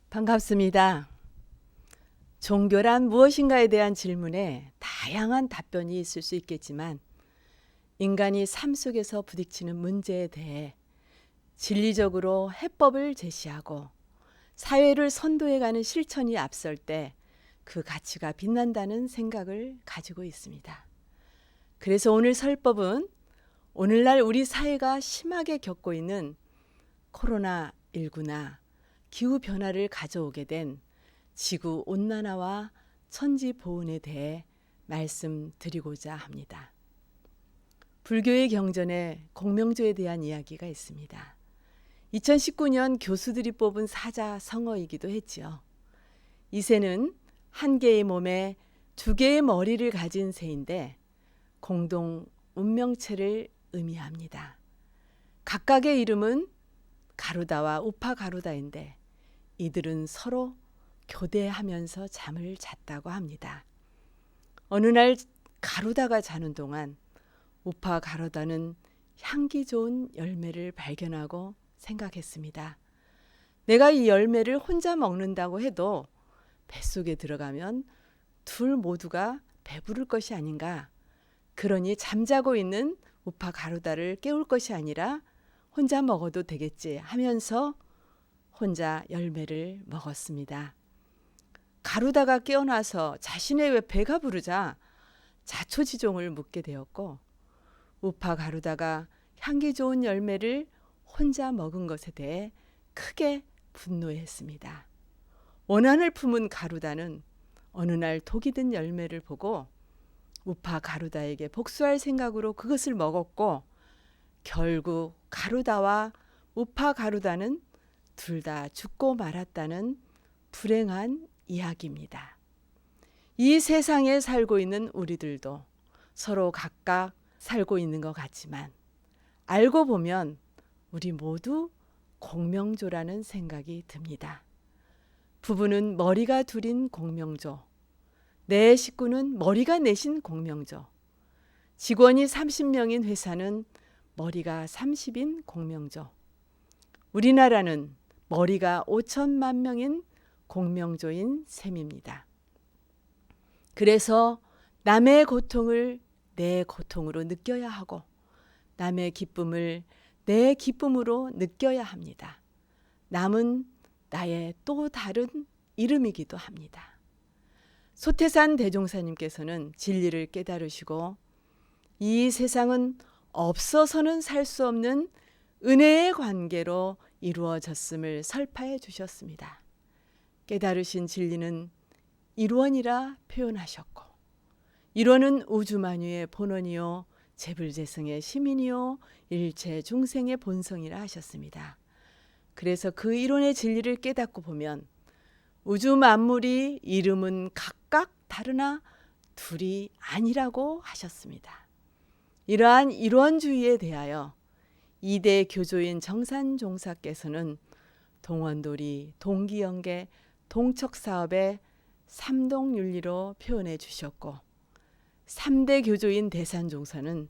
반갑습니다. 종교란 무엇인가에 대한 질문에 다양한 답변이 있을 수 있겠지만 인간이 삶 속에서 부딪히는 문제에 대해 진리적으로 해법을 제시하고 사회를 선도해가는 실천이 앞설 때 그 가치가 빛난다는 생각을 가지고 있습니다. 그래서 오늘 설법은 오늘날 우리 사회가 심하게 겪고 있는 코로나19나 기후변화를 가져오게 된 지구온난화와 천지보온에 대해 말씀드리고자 합니다. 불교의 경전에 공명조에 대한 이야기가 있습니다. 2019년 교수들이 뽑은 사자성어이기도 했지요. 이 새는 한 개의 몸에 두 개의 머리를 가진 새인데 공동 운명체를 의미합니다. 각각의 이름은 가루다와 우파가루다인데 이들은 서로 교대하면서 잠을 잤다고 합니다. 어느 날 가루다가 자는 동안 우파가루다는 향기 좋은 열매를 발견하고 생각했습니다. 내가 이 열매를 혼자 먹는다고 해도 뱃속에 들어가면 둘 모두가 배부를 것이 아닌가. 그러니 잠자고 있는 우파가루다를 깨울 것이 아니라 혼자 먹어도 되겠지 하면서 혼자 열매를 먹었습니다. 가루다가 깨어나서 자신의 왜 배가 부르자 자초지종을 묻게 되었고 우파가루다가 향기 좋은 열매를 혼자 먹은 것에 대해 크게 분노했습니다. 원한을 품은 가루다는 어느 날 독이 든 열매를 보고 우파가루다에게 복수할 생각으로 그것을 먹었고 결국 가루다와 우파가루다는 둘 다 죽고 말았다는 불행한 이야기입니다. 이 세상에 살고 있는 우리들도 서로 각각 살고 있는 것 같지만 알고 보면 우리 모두 공명조라는 생각이 듭니다. 부부는 머리가 둘인 공명조, 내 식구는 머리가 넷인 공명조, 직원이 30명인 회사는 머리가 30인 공명조, 우리나라는 머리가 5천만 명인 공명조인 셈입니다. 그래서 남의 고통을 내 고통으로 느껴야 하고 남의 기쁨을 내 기쁨으로 느껴야 합니다. 남은 나의 또 다른 이름이기도 합니다. 소태산 대종사님께서는 진리를 깨달으시고 이 세상은 없어서는 살 수 없는 은혜의 관계로 이루어졌음을 설파해 주셨습니다. 깨달으신 진리는 일원이라 표현하셨고 일원은 우주만유의 본원이요 재불재성의 시민이요 일체 중생의 본성이라 하셨습니다. 그래서 그 일원의 진리를 깨닫고 보면 우주 만물이 이름은 각각 다르나 둘이 아니라고 하셨습니다. 이러한 일원주의에 대하여 2대 교조인 정산종사께서는 동원돌이, 동기연계, 동척사업의 삼동윤리로 표현해 주셨고 3대 교조인 대산종사는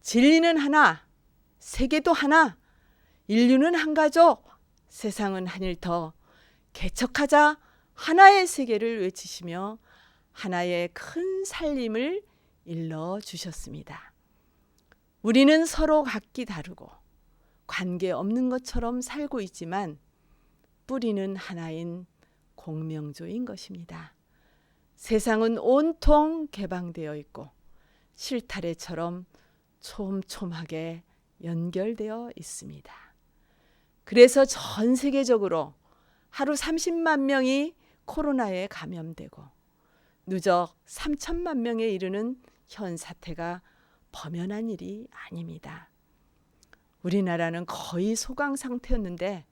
진리는 하나, 세계도 하나, 인류는 한 가족, 세상은 한 일 더 개척하자 하나의 세계를 외치시며 하나의 큰 살림을 일러 주셨습니다. 우리는 서로 각기 다르고 관계없는 것처럼 살고 있지만 뿌리는 하나인 공명조인 것입니다. 세상은 온통 개방되어 있고 실타래처럼 촘촘하게 연결되어 있습니다. 그래서 전 세계적으로 하루 30만 명이 코로나에 감염되고 누적 3천만 명에 이르는 현 사태가 범연한 일이 아닙니다. 우리나라는 거의 소강 상태였는데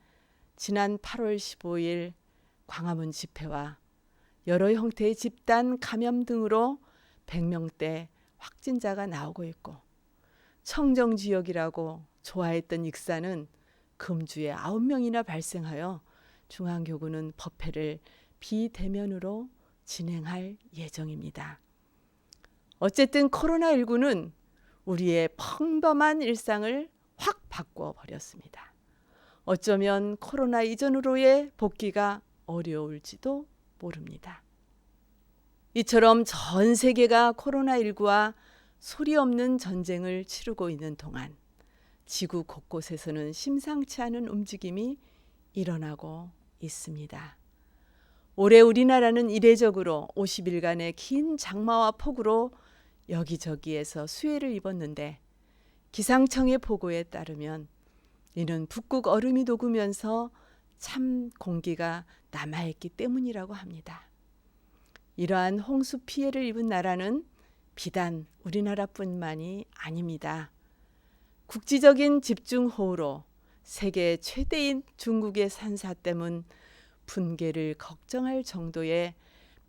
지난 8월 15일 광화문 집회와 여러 형태의 집단 감염 등으로 100명대 확진자가 나오고 있고 청정지역이라고 좋아했던 익산은 금주에 9명이나 발생하여 중앙교구는 법회를 비대면으로 진행할 예정입니다. 어쨌든 코로나19는 우리의 평범한 일상을 확 바꿔 버렸습니다. 어쩌면 코로나 이전으로의 복귀가 어려울지도 모릅니다. 이처럼 전 세계가 코로나19와 소리 없는 전쟁을 치르고 있는 동안 지구 곳곳에서는 심상치 않은 움직임이 일어나고 있습니다. 올해 우리나라는 이례적으로 50일간의 긴 장마와 폭우로 여기저기에서 수해를 입었는데 기상청의 보고에 따르면 이는 북극 얼음이 녹으면서 참 공기가 남아있기 때문이라고 합니다. 이러한 홍수 피해를 입은 나라는 비단 우리나라뿐만이 아닙니다. 국지적인 집중호우로 세계 최대인 중국의 산사댐은 붕괴를 걱정할 정도의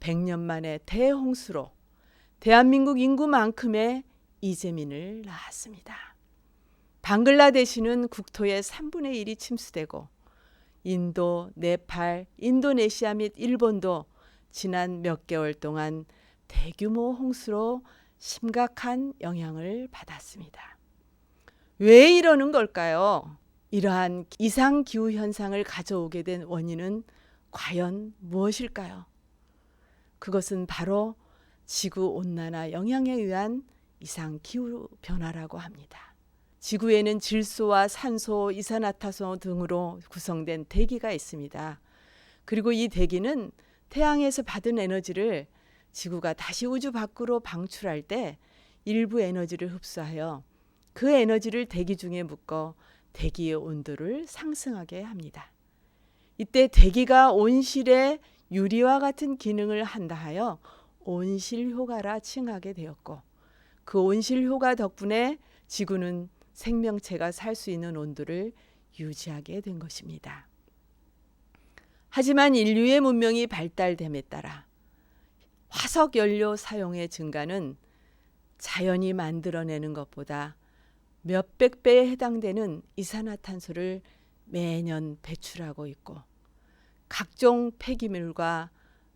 100년 만의 대홍수로 대한민국 인구만큼의 이재민을 낳았습니다. 방글라데시는 국토의 3분의 1이 침수되고 인도, 네팔, 인도네시아 및 일본도 지난 몇 개월 동안 대규모 홍수로 심각한 영향을 받았습니다. 왜 이러는 걸까요? 이러한 이상기후 현상을 가져오게 된 원인은 과연 무엇일까요? 그것은 바로 지구온난화 영향에 의한 이상기후 변화라고 합니다. 지구에는 질소와 산소, 이산화탄소 등으로 구성된 대기가 있습니다. 그리고 이 대기는 태양에서 받은 에너지를 지구가 다시 우주 밖으로 방출할 때 일부 에너지를 흡수하여 그 에너지를 대기 중에 묶어 대기의 온도를 상승하게 합니다. 이때 대기가 온실의 유리와 같은 기능을 한다 하여 온실효과라 칭하게 되었고 그 온실효과 덕분에 지구는 생명체가 살 수 있는 온도를 유지하게 된 것입니다. 하지만 인류의 문명이 발달됨에 따라 화석 연료 사용의 증가는 자연이 만들어내는 것보다 몇백 배에 해당되는 이산화탄소를 매년 배출하고 있고 각종 폐기물과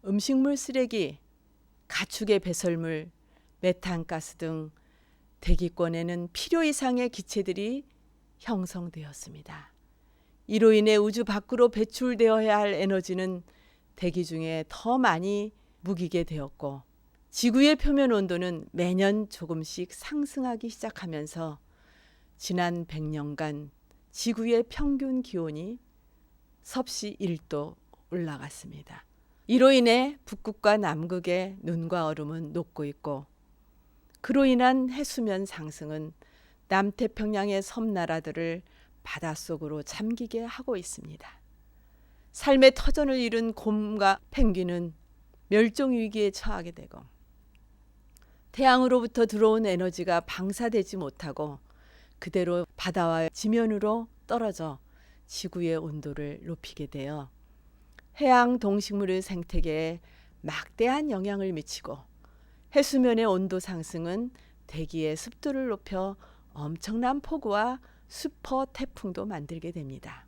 음식물 쓰레기, 가축의 배설물, 메탄가스 등 대기권에는 필요 이상의 기체들이 형성되었습니다. 이로 인해 우주 밖으로 배출되어야 할 에너지는 대기 중에 더 많이 묵이게 되었고 지구의 표면 온도는 매년 조금씩 상승하기 시작하면서 지난 100년간 지구의 평균 기온이 섭씨 1도 올라갔습니다. 이로 인해 북극과 남극의 눈과 얼음은 녹고 있고 그로 인한 해수면 상승은 남태평양의 섬나라들을 바닷속으로 잠기게 하고 있습니다. 삶의 터전을 잃은 곰과 펭귄은 멸종위기에 처하게 되고 태양으로부터 들어온 에너지가 방사되지 못하고 그대로 바다와 지면으로 떨어져 지구의 온도를 높이게 되어 해양 동식물의 생태계에 막대한 영향을 미치고 해수면의 온도 상승은 대기의 습도를 높여 엄청난 폭우와 슈퍼 태풍도 만들게 됩니다.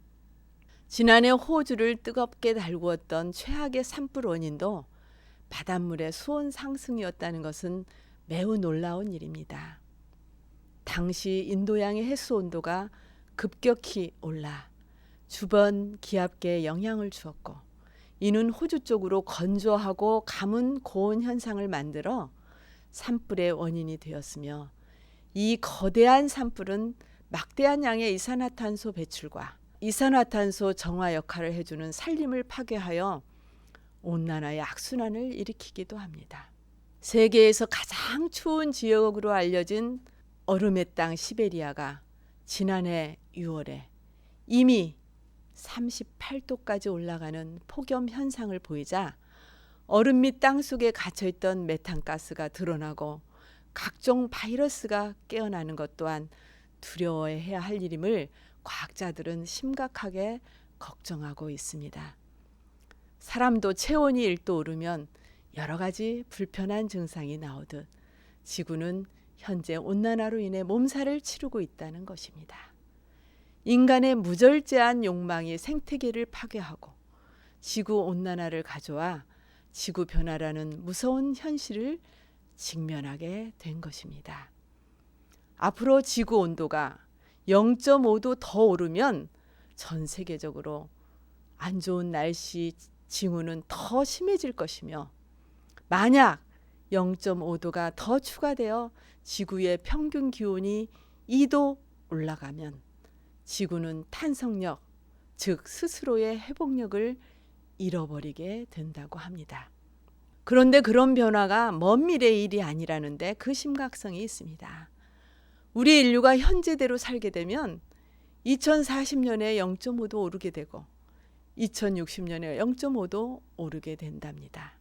지난해 호주를 뜨겁게 달구었던 최악의 산불 원인도 바닷물의 수온 상승이었다는 것은 매우 놀라운 일입니다. 당시 인도양의 해수 온도가 급격히 올라 주변 기압계에 영향을 주었고 이는 호주 쪽으로 건조하고 가문 고온 현상을 만들어 산불의 원인이 되었으며 이 거대한 산불은 막대한 양의 이산화탄소 배출과 이산화탄소 정화 역할을 해주는 산림을 파괴하여 온난화의 악순환을 일으키기도 합니다. 세계에서 가장 추운 지역으로 알려진 얼음의 땅 시베리아가 지난해 6월에 이미 38도까지 올라가는 폭염 현상을 보이자 얼음 및 땅속에 갇혀있던 메탄가스가 드러나고 각종 바이러스가 깨어나는 것 또한 두려워해야 할 일임을 과학자들은 심각하게 걱정하고 있습니다. 사람도 체온이 1도 오르면 여러 가지 불편한 증상이 나오듯 지구는 현재 온난화로 인해 몸살을 치르고 있다는 것입니다. 인간의 무절제한 욕망이 생태계를 파괴하고 지구 온난화를 가져와 지구 변화라는 무서운 현실을 직면하게 된 것입니다. 앞으로 지구 온도가 0.5도 더 오르면 전 세계적으로 안 좋은 날씨 징후는 더 심해질 것이며, 만약 0.5도가 더 추가되어 지구의 평균 기온이 2도 올라가면 지구는 탄성력, 즉 스스로의 회복력을 잃어버리게 된다고 합니다. 그런데 그런 변화가 먼 미래의 일이 아니라는데 그 심각성이 있습니다. 우리 인류가 현재대로 살게 되면 2040년에 0.5도 오르게 되고 2060년에 0.5도 오르게 된답니다.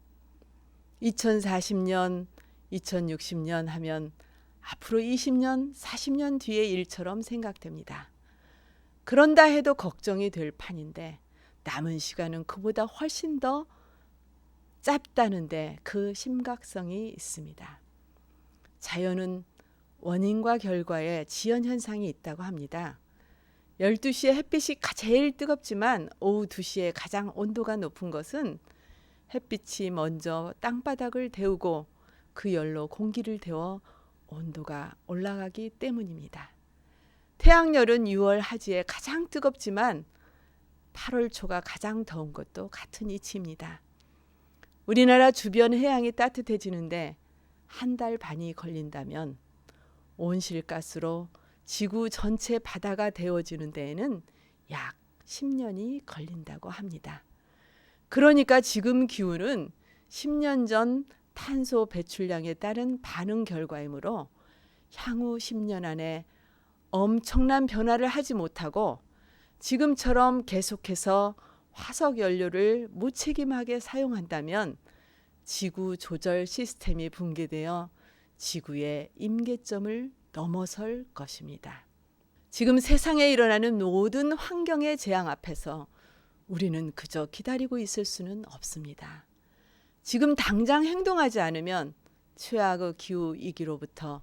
2040년, 2060년 하면 앞으로 20년, 40년 뒤의 일처럼 생각됩니다. 그런다 해도 걱정이 될 판인데 남은 시간은 그보다 훨씬 더 짧다는데 그 심각성이 있습니다. 자연은 원인과 결과에 지연현상이 있다고 합니다. 12시에 햇빛이 제일 뜨겁지만 오후 2시에 가장 온도가 높은 것은 햇빛이 먼저 땅바닥을 데우고 그 열로 공기를 데워 온도가 올라가기 때문입니다. 태양열은 6월 하지에 가장 뜨겁지만 8월 초가 가장 더운 것도 같은 이치입니다. 우리나라 주변 해양이 따뜻해지는데 한 달 반이 걸린다면 온실가스로 지구 전체 바다가 데워지는 데에는 약 10년이 걸린다고 합니다. 그러니까 지금 기후는 10년 전 탄소 배출량에 따른 반응 결과이므로 향후 10년 안에 엄청난 변화를 하지 못하고 지금처럼 계속해서 화석 연료를 무책임하게 사용한다면 지구 조절 시스템이 붕괴되어 지구의 임계점을 넘어설 것입니다. 지금 세상에 일어나는 모든 환경의 재앙 앞에서 우리는 그저 기다리고 있을 수는 없습니다. 지금 당장 행동하지 않으면 최악의 기후 위기로부터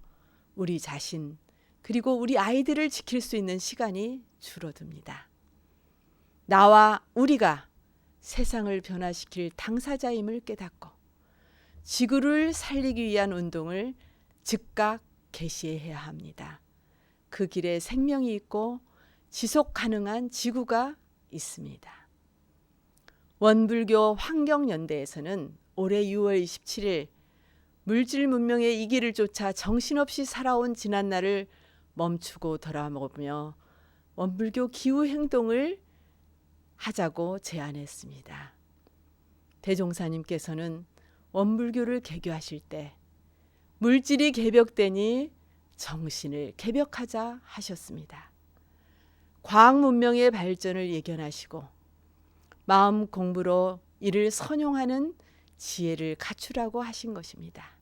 우리 자신 그리고 우리 아이들을 지킬 수 있는 시간이 줄어듭니다. 나와 우리가 세상을 변화시킬 당사자임을 깨닫고 지구를 살리기 위한 운동을 즉각 개시해야 합니다. 그 길에 생명이 있고 지속 가능한 지구가 있습니다. 원불교 환경연대에서는 올해 6월 27일 물질 문명의 이 길을 쫓아 정신없이 살아온 지난날을 멈추고 돌아보며 원불교 기후 행동을 하자고 제안했습니다. 대종사님께서는 원불교를 개교하실 때 물질이 개벽되니 정신을 개벽하자 하셨습니다. 과학 문명의 발전을 예견하시고 마음 공부로 이를 선용하는 지혜를 갖추라고 하신 것입니다.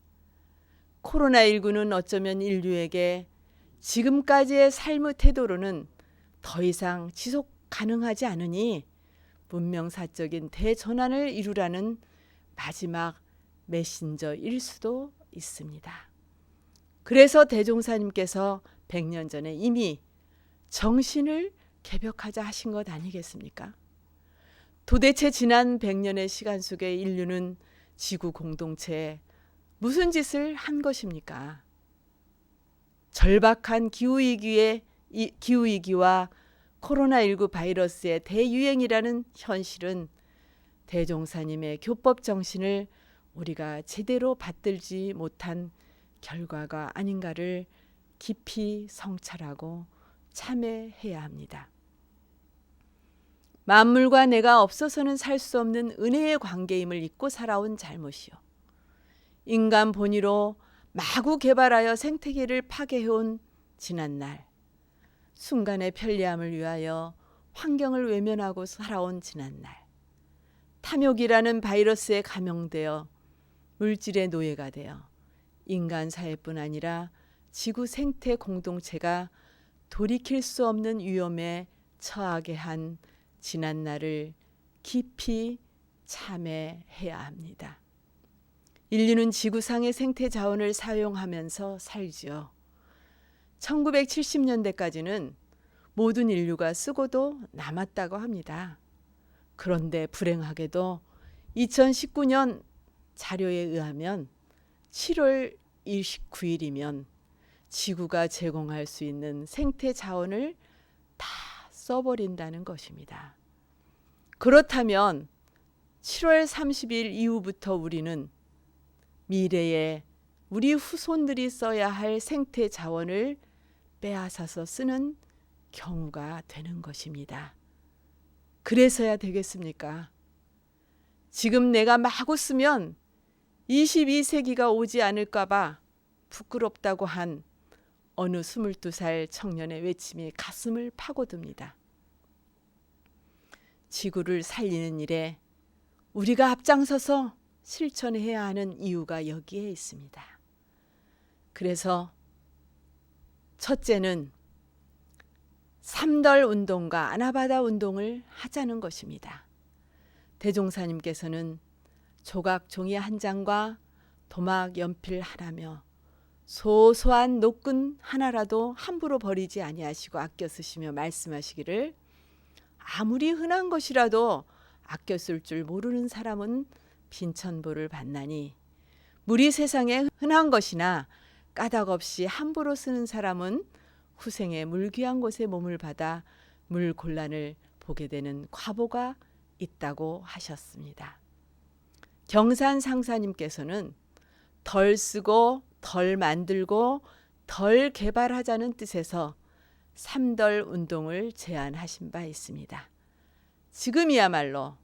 코로나19는 어쩌면 인류에게 지금까지의 삶의 태도로는 더 이상 지속 가능하지 않으니 문명사적인 대전환을 이루라는 마지막 메신저일 수도 있습니다. 그래서 대종사님께서 100년 전에 이미 정신을 개벽하자 하신 것 아니겠습니까? 도대체 지난 100년의 시간 속에 인류는 지구 공동체에 무슨 짓을 한 것입니까? 절박한 기후위기와 코로나19 바이러스의 대유행이라는 현실은 대종사님의 교법 정신을 우리가 제대로 받들지 못한 결과가 아닌가를 깊이 성찰하고 참회해야 합니다. 만물과 내가 없어서는 살 수 없는 은혜의 관계임을 잊고 살아온 잘못이요. 인간 본의로 마구 개발하여 생태계를 파괴해온 지난날, 순간의 편리함을 위하여 환경을 외면하고 살아온 지난날, 탐욕이라는 바이러스에 감염되어 물질의 노예가 되어 인간 사회뿐 아니라 지구 생태 공동체가 돌이킬 수 없는 위험에 처하게 한 지난날을 깊이 참회해야 합니다. 인류는 지구상의 생태 자원을 사용하면서 살지요. 1970년대까지는 모든 인류가 쓰고도 남았다고 합니다. 그런데 불행하게도 2019년 자료에 의하면 7월 29일이면 지구가 제공할 수 있는 생태 자원을 다 써버린다는 것입니다. 그렇다면 7월 30일 이후부터 우리는 미래에 우리 후손들이 써야 할 생태 자원을 빼앗아서 쓰는 경우가 되는 것입니다. 그래서야 되겠습니까? 지금 내가 마구 쓰면 22세기가 오지 않을까 봐 부끄럽다고 한 어느 22살 청년의 외침이 가슴을 파고듭니다. 지구를 살리는 일에 우리가 앞장서서 실천해야 하는 이유가 여기에 있습니다. 그래서 첫째는 삼덜 운동과 아나바다 운동을 하자는 것입니다. 대종사님께서는 조각 종이 한 장과 도막 연필 하나며 소소한 노끈 하나라도 함부로 버리지 아니하시고 아껴 쓰시며 말씀하시기를 아무리 흔한 것이라도 아껴 쓸 줄 모르는 사람은 빈천보를 받나니 물이 세상에 흔한 것이나 까닭 없이 함부로 쓰는 사람은 후생에 물귀한 곳에 몸을 받아 물곤란을 보게 되는 과보가 있다고 하셨습니다. 경산상사님께서는 덜 쓰고 덜 만들고 덜 개발하자는 뜻에서 삼덜 운동을 제안하신 바 있습니다. 지금이야말로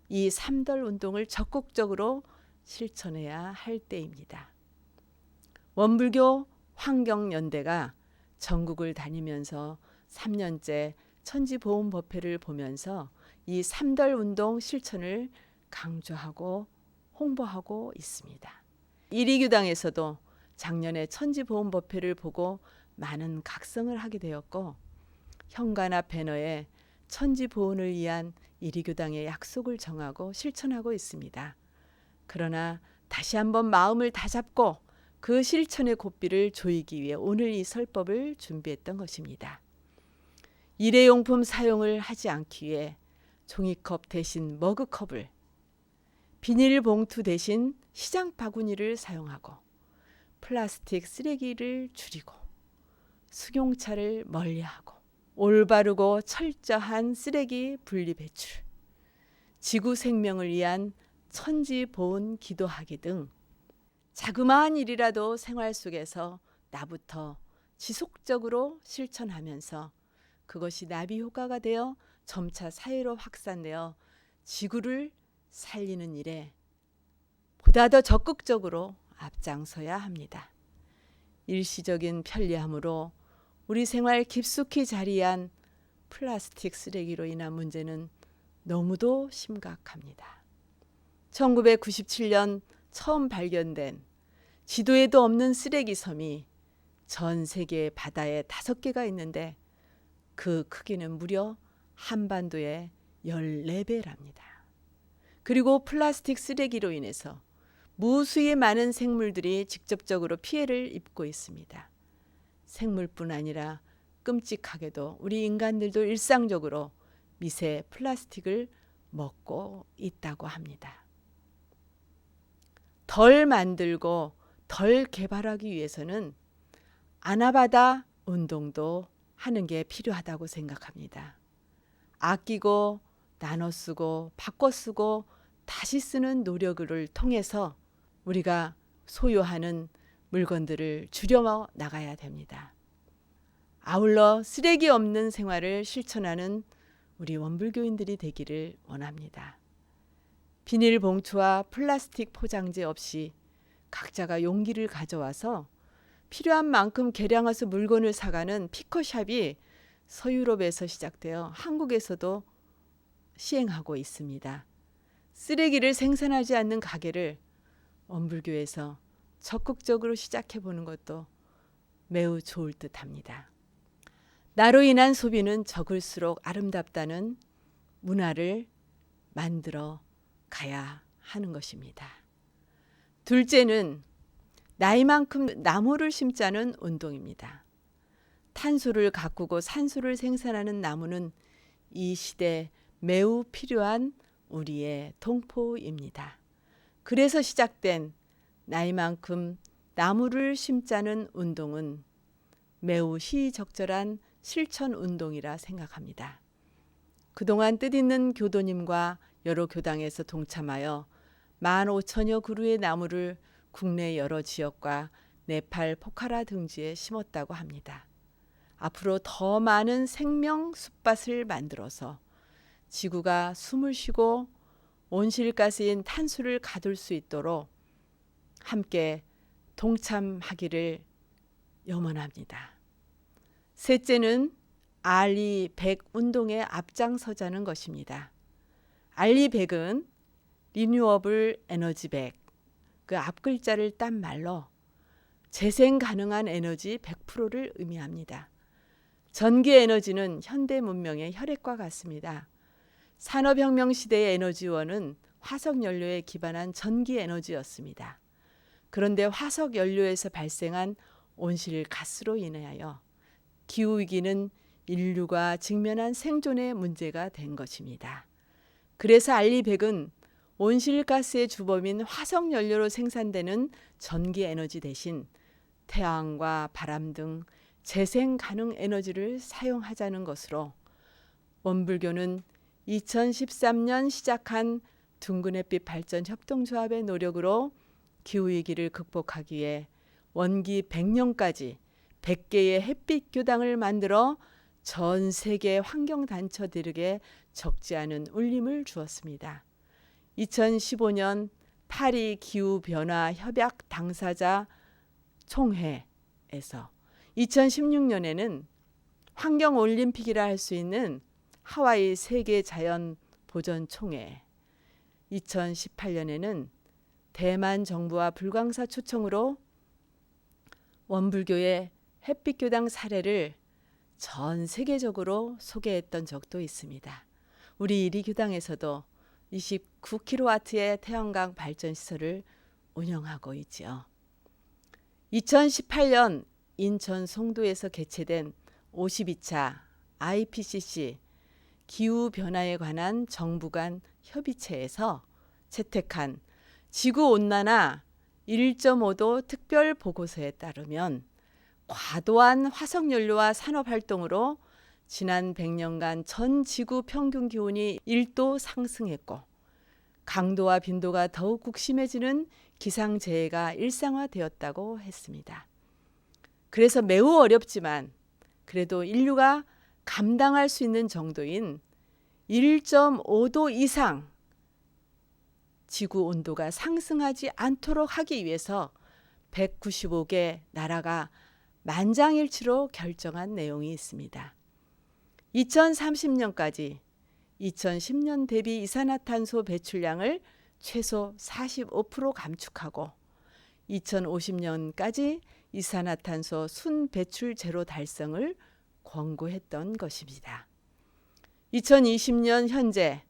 이 삼덜 운동을 적극적으로 실천해야 할 때입니다. 원불교 환경연대가 전국을 다니면서 3년째 천지보훈법회를 보면서 이 삼덜 운동 실천을 강조하고 홍보하고 있습니다. 이리규당에서도 작년에 천지보훈법회를 보고 많은 각성을 하게 되었고 현관앞 배너에 천지보훈을 위한 이리교당의 약속을 정하고 실천하고 있습니다. 그러나 다시 한번 마음을 다잡고 그 실천의 고삐를 조이기 위해 오늘 이 설법을 준비했던 것입니다. 일회용품 사용을 하지 않기 위해 종이컵 대신 머그컵을, 비닐봉투 대신 시장 바구니를 사용하고 플라스틱 쓰레기를 줄이고 승용차를 멀리하고 올바르고 철저한 쓰레기 분리 배출, 지구 생명을 위한 천지보훈 기도하기 등 자그마한 일이라도 생활 속에서 나부터 지속적으로 실천하면서 그것이 나비 효과가 되어 점차 사회로 확산되어 지구를 살리는 일에 보다 더 적극적으로 앞장서야 합니다. 일시적인 편리함으로 우리 생활 깊숙이 자리한 플라스틱 쓰레기로 인한 문제는 너무도 심각합니다. 1997년 처음 발견된 지도에도 없는 쓰레기 섬이 전 세계 바다에 5개가 있는데 그 크기는 무려 한반도의 14배랍니다. 그리고 플라스틱 쓰레기로 인해서 무수히 많은 생물들이 직접적으로 피해를 입고 있습니다. 생물뿐 아니라 끔찍하게도 우리 인간들도 일상적으로 미세 플라스틱을 먹고 있다고 합니다. 덜 만들고 덜 개발하기 위해서는 아나바다 운동도 하는 게 필요하다고 생각합니다. 아끼고 나눠 쓰고 바꿔 쓰고 다시 쓰는 노력을 통해서 우리가 소유하는 물건들을 줄여 나가야 됩니다. 아울러 쓰레기 없는 생활을 실천하는 우리 원불교인들이 되기를 원합니다. 비닐봉투와 플라스틱 포장재 없이 각자가 용기를 가져와서 필요한 만큼 계량해서 물건을 사가는 피커샵이 서유럽에서 시작되어 한국에서도 시행하고 있습니다. 쓰레기를 생산하지 않는 가게를 원불교에서 적극적으로 시작해보는 것도 매우 좋을 듯합니다. 나로 인한 소비는 적을수록 아름답다는 문화를 만들어 가야 하는 것입니다. 둘째는 나이만큼 나무를 심자는 운동입니다. 탄소를 가꾸고 산소를 생산하는 나무는 이 시대 매우 필요한 우리의 동포입니다. 그래서 시작된 나이만큼 나무를 심자는 운동은 매우 시의적절한 실천 운동이라 생각합니다. 그동안 뜻있는 교도님과 여러 교당에서 동참하여 15,000여 그루의 나무를 국내 여러 지역과 네팔 포카라 등지에 심었다고 합니다. 앞으로 더 많은 생명 숲밭을 만들어서 지구가 숨을 쉬고 온실가스인 탄소를 가둘 수 있도록 함께 동참하기를 염원합니다. 셋째는 알리 100 운동에 앞장서자는 것입니다. 알리 100은 리뉴어블 에너지 100, 그 앞글자를 딴 말로 재생 가능한 에너지 100%를 의미합니다. 전기 에너지는 현대 문명의 혈액과 같습니다. 산업혁명 시대의 에너지원은 화석연료에 기반한 전기 에너지였습니다. 그런데 화석연료에서 발생한 온실가스로 인하여 기후위기는 인류가 직면한 생존의 문제가 된 것입니다. 그래서 알리100은 온실가스의 주범인 화석연료로 생산되는 전기에너지 대신 태양과 바람 등 재생가능 에너지를 사용하자는 것으로 원불교는 2013년 시작한 둥근햇빛 발전 협동조합의 노력으로 기후위기를 극복하기 위해 원기 100년까지 100개의 햇빛 교당을 만들어 전 세계 환경단체들에게 적지 않은 울림을 주었습니다. 2015년 파리 기후변화 협약 당사자 총회에서 2016년에는 환경올림픽이라 할 수 있는 하와이 세계자연보전총회, 2018년에는 대만 정부와 불광사 초청으로 원불교의 햇빛교당 사례를 전 세계적으로 소개했던 적도 있습니다. 우리 이리교당에서도 29kW의 태양광 발전시설을 운영하고 있지요. 2018년 인천 송도에서 개최된 52차 IPCC 기후변화에 관한 정부 간 협의체에서 채택한 지구온난화 1.5도 특별 보고서에 따르면 과도한 화석연료와 산업활동으로 지난 100년간 전 지구 평균 기온이 1도 상승했고 강도와 빈도가 더욱 극심해지는 기상재해가 일상화되었다고 했습니다. 그래서 매우 어렵지만 그래도 인류가 감당할 수 있는 정도인 1.5도 이상 지구 온도가 상승하지 않도록 하기 위해서 195개 나라가 만장일치로 결정한 내용이 있습니다. 2030년까지 2010년 대비 이산화탄소 배출량을 최소 45% 감축하고 2050년까지 이산화탄소 순배출 제로 달성을 권고했던 것입니다. 2020년 현재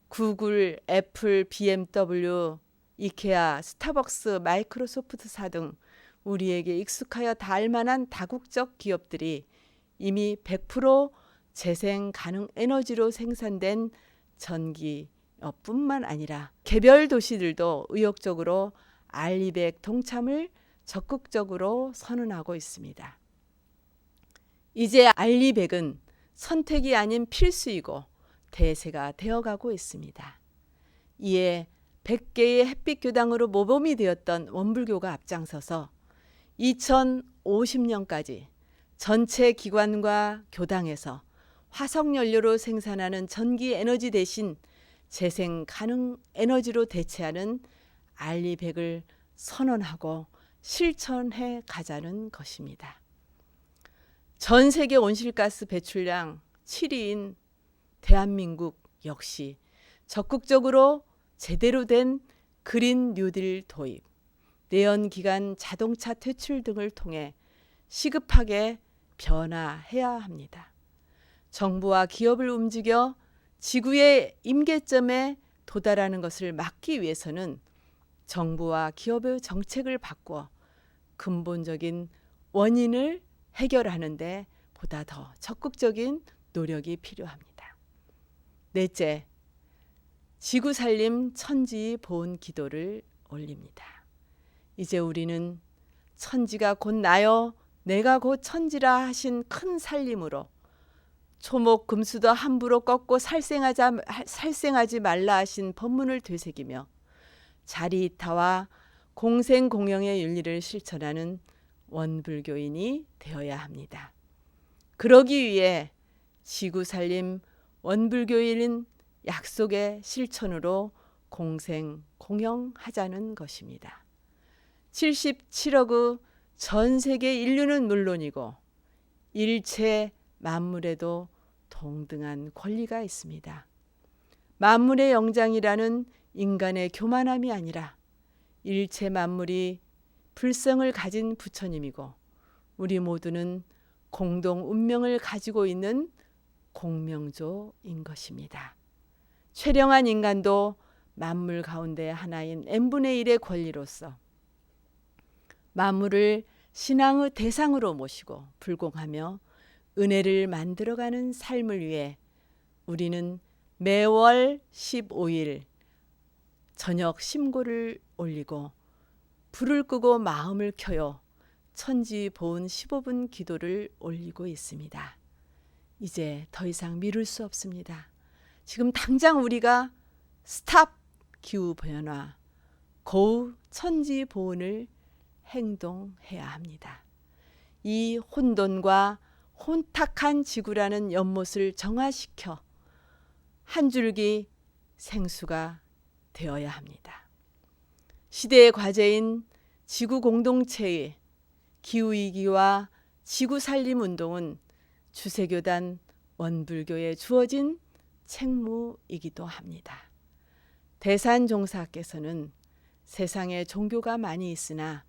구글, 애플, BMW, 이케아, 스타벅스, 마이크로소프트사 등 우리에게 익숙하여 다 알만한 다국적 기업들이 이미 100% 재생 가능 에너지로 생산된 전기뿐만 아니라 개별 도시들도 의욕적으로 알리100 동참을 적극적으로 선언하고 있습니다. 이제 알리100은 선택이 아닌 필수이고 대세가 되어가고 있습니다. 이에 100개의 햇빛 교당으로 모범이 되었던 원불교가 앞장서서 2050년까지 전체 기관과 교당에서 화석연료로 생산하는 전기 에너지 대신 재생 가능 에너지로 대체하는 알리100을 선언하고 실천해 가자는 것입니다. 전 세계 온실가스 배출량 7위인 대한민국 역시 적극적으로 제대로 된 그린 뉴딜 도입, 내연기관 자동차 퇴출 등을 통해 시급하게 변화해야 합니다. 정부와 기업을 움직여 지구의 임계점에 도달하는 것을 막기 위해서는 정부와 기업의 정책을 바꿔 근본적인 원인을 해결하는 데 보다 더 적극적인 노력이 필요합니다. 넷째, 지구살림 천지보온 기도를 올립니다. 이제 우리는 천지가 곧 나여 내가 곧 천지라 하신 큰 살림으로 초목 금수도 함부로 꺾고 살생하지 말라 하신 법문을 되새기며 자리이타와 공생공영의 윤리를 실천하는 원불교인이 되어야 합니다. 그러기 위해 지구살림 원불교인은 약속의 실천으로 공생공영하자는 것입니다. 77억의 전 세계 인류는 물론이고 일체 만물에도 동등한 권리가 있습니다. 만물의 영장이라는 인간의 교만함이 아니라 일체 만물이 불성을 가진 부처님이고 우리 모두는 공동 운명을 가지고 있는 공명조인 것입니다. 최령한 인간도 만물 가운데 하나인 n분의 1의 권리로서 만물을 신앙의 대상으로 모시고 불공하며 은혜를 만들어가는 삶을 위해 우리는 매월 15일 저녁 심고를 올리고 불을 끄고 마음을 켜요 천지보은 15분 기도를 올리고 있습니다. 이제 더 이상 미룰 수 없습니다. 지금 당장 우리가 스탑 기후변화, 고우 천지보은을 행동해야 합니다. 이 혼돈과 혼탁한 지구라는 연못을 정화시켜 한 줄기 생수가 되어야 합니다. 시대의 과제인 지구 공동체의 기후위기와 지구살림운동은 주세교단 원불교에 주어진 책무이기도 합니다. 대산종사께서는 세상에 종교가 많이 있으나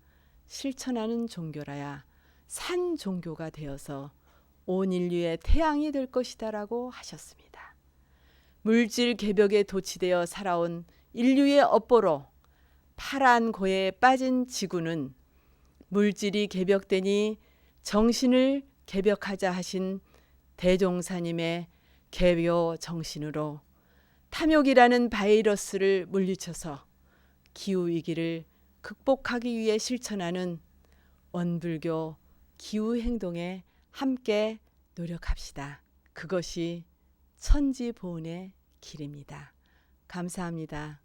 실천하는 종교라야 산 종교가 되어서 온 인류의 태양이 될 것이다라고 하셨습니다. 물질 개벽에 도취되어 살아온 인류의 업보로 파란 고에 빠진 지구는 물질이 개벽되니 정신을 개벽하자 하신 대종사님의 개묘 정신으로 탐욕이라는 바이러스를 물리쳐서 기후위기를 극복하기 위해 실천하는 원불교 기후행동에 함께 노력합시다. 그것이 천지보은의 길입니다. 감사합니다.